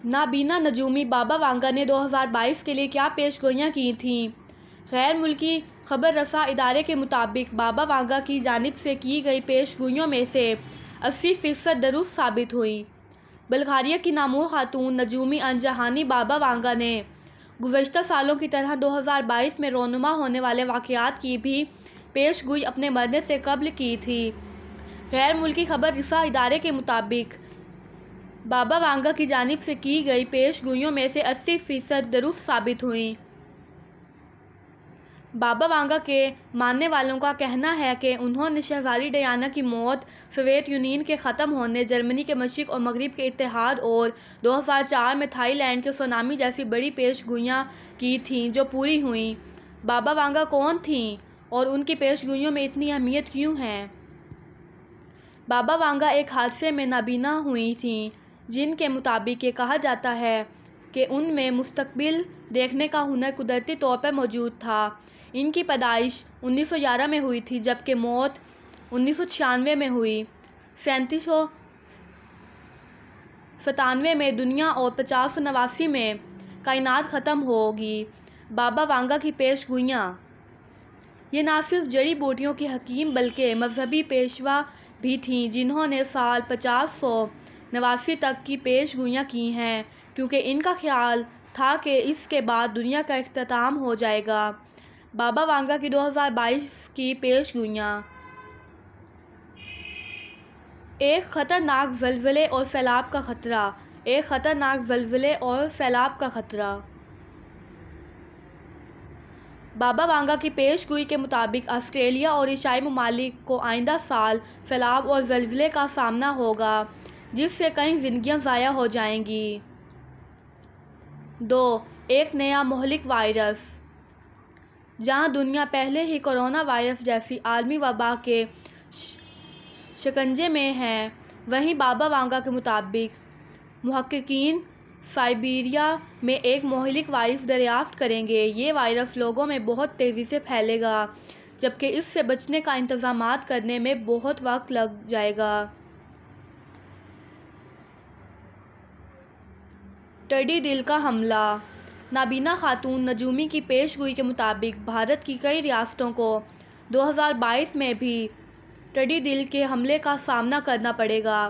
نابینا نجومی بابا وانگا نے 2022 کے لیے کیا پیش گوئیاں کی تھیں؟ غیر ملکی خبر رساں ادارے کے مطابق بابا وانگا کی جانب سے کی گئی پیش گوئیوں میں سے 80% درست ثابت ہوئی۔ بلغاریہ کی نامور خاتون نجومی انجہانی بابا وانگا نے گزشتہ سالوں کی طرح 2022 میں رونما ہونے والے واقعات کی بھی پیش گوئی اپنے مرنے سے قبل کی تھی۔ غیر ملکی خبر رساں ادارے کے مطابق بابا وانگا کی جانب سے کی گئی پیش گوئیوں میں سے 80% درست ثابت ہوئیں۔ بابا وانگا کے ماننے والوں کا کہنا ہے کہ انہوں نے شہزادی ڈیانا کی موت، سوویت یونین کے ختم ہونے، جرمنی کے مشرق اور مغرب کے اتحاد اور 2004 میں تھائی لینڈ کے سونامی جیسی بڑی پیش گوئیاں کی تھیں جو پوری ہوئیں۔ بابا وانگا کون تھیں اور ان کی پیش گوئیوں میں اتنی اہمیت کیوں ہے؟ بابا وانگا ایک حادثے میں نابینا ہوئی تھیں، جن کے مطابق یہ کہا جاتا ہے کہ ان میں مستقبل دیکھنے کا ہنر قدرتی طور پر موجود تھا۔ ان کی پیدائش 1911 میں ہوئی تھی جبکہ موت 1996 میں ہوئی۔ 3797 میں دنیا اور 5089 میں کائنات ختم ہوگی۔ بابا وانگا کی پیش گوئیاں۔ یہ نہ صرف جڑی بوٹیوں کی حکیم بلکہ مذہبی پیشوا بھی تھیں جنہوں نے سال 5089 تک کی پیش گوئیاں کی ہیں کیونکہ ان کا خیال تھا کہ اس کے بعد دنیا کا اختتام ہو جائے گا۔ بابا وانگا کی 2022 کی پیش گوئیاں۔ ایک خطرناک زلزلے اور سیلاب کا خطرہ۔ ایک خطرناک زلزلے اور سیلاب کا خطرہ۔ بابا وانگا کی پیش گوئی کے مطابق آسٹریلیا اور ایشیائی ممالک کو آئندہ سال سیلاب اور زلزلے کا سامنا ہوگا جس سے کئی زندگیاں ضائع ہو جائیں گی۔ 2. ایک نیا مہلک وائرس۔ جہاں دنیا پہلے ہی کورونا وائرس جیسی عالمی وبا کے شکنجے میں ہے، وہیں بابا وانگا کے مطابق محققین سائبیریا میں ایک مہلک وائرس دریافت کریں گے۔ یہ وائرس لوگوں میں بہت تیزی سے پھیلے گا جبکہ اس سے بچنے کا انتظامات کرنے میں بہت وقت لگ جائے گا۔ ٹڈی دل کا حملہ۔ نابینا خاتون نجومی کی پیش گوئی کے مطابق بھارت کی کئی ریاستوں کو 2022 میں بھی ٹڈی دل کے حملے کا سامنا کرنا پڑے گا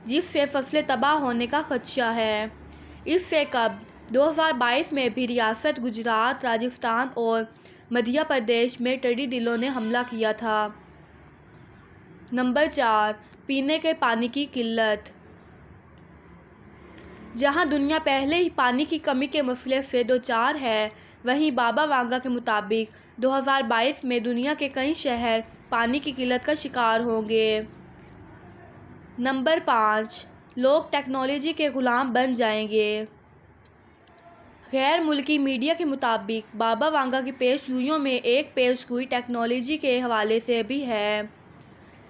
جس سے فصلیں تباہ ہونے کا خدشہ ہے۔ اس سے قبل 2022 میں بھی ریاست گجرات، راجستھان اور مدھیہ پردیش میں ٹڈی دلوں نے حملہ کیا تھا۔ نمبر 4. پینے کے پانی کی قلت۔ جہاں دنیا پہلے ہی پانی کی کمی کے مسئلے سے دوچار ہے، وہیں بابا وانگا کے مطابق 2022 میں دنیا کے کئی شہر پانی کی قلت کا شکار ہوں گے۔ نمبر 5. لوگ ٹیکنالوجی کے غلام بن جائیں گے۔ غیر ملکی میڈیا کے مطابق بابا وانگا کی پیش گوئیوں میں ایک پیش گوئی ٹیکنالوجی کے حوالے سے بھی ہے۔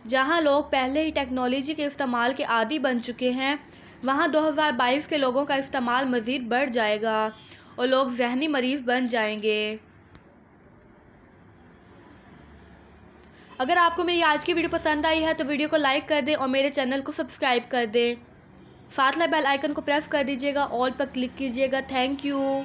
جہاں لوگ پہلے ہی ٹیکنالوجی کے استعمال کے عادی بن چکے ہیں، وہاں 2022 کے لوگوں کا استعمال مزید بڑھ جائے گا اور لوگ ذہنی مریض بن جائیں گے۔ اگر آپ کو میری آج کی ویڈیو پسند آئی ہے تو ویڈیو کو لائک کر دیں اور میرے چینل کو سبسکرائب کر دیں۔ ساتھ لگے بیل آئیکن کو پریس کر دیجیے گا، آل پر کلک کیجیے گا۔ Thank you.